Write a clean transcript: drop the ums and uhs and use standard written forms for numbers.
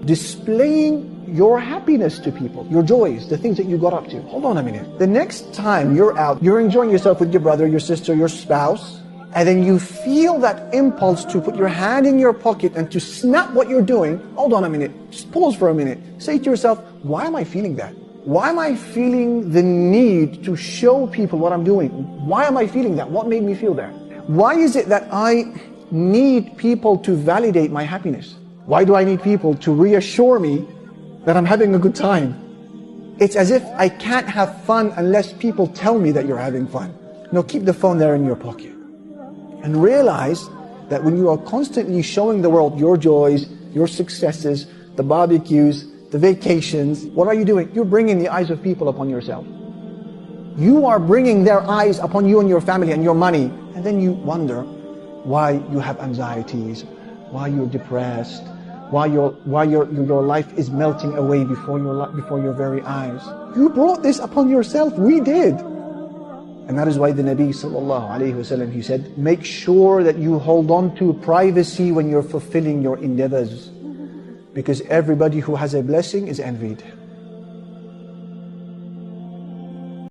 displaying your happiness to people, your joys, the things that you got up to. Hold on a minute. The next time you're out, you're enjoying yourself with your brother, your sister, your spouse, and then you feel that impulse to put your hand in your pocket and to snap what you're doing. Hold on a minute. Just pause for a minute. Say to yourself, why am I feeling that? Why am I feeling the need to show people what I'm doing? Why am I feeling that? What made me feel that? Why is it that I need people to validate my happiness? Why do I need people to reassure me that I'm having a good time? It's as if I can't have fun unless people tell me that you're having fun. No, keep the phone there in your pocket. And realize that when you are constantly showing the world your joys, your successes, the barbecues, the vacations, what are you doing? You're bringing the eyes of people upon yourself. You are bringing their eyes upon you and your family and your money. And then you wonder why you have anxieties, why you're depressed, why your life is melting away before your very eyes. You brought this upon yourself. We did. And that is why the Nabi sallallahu alayhi wasallam, he said, make sure that you hold on to privacy when you're fulfilling your endeavors. Because everybody who has a blessing is envied.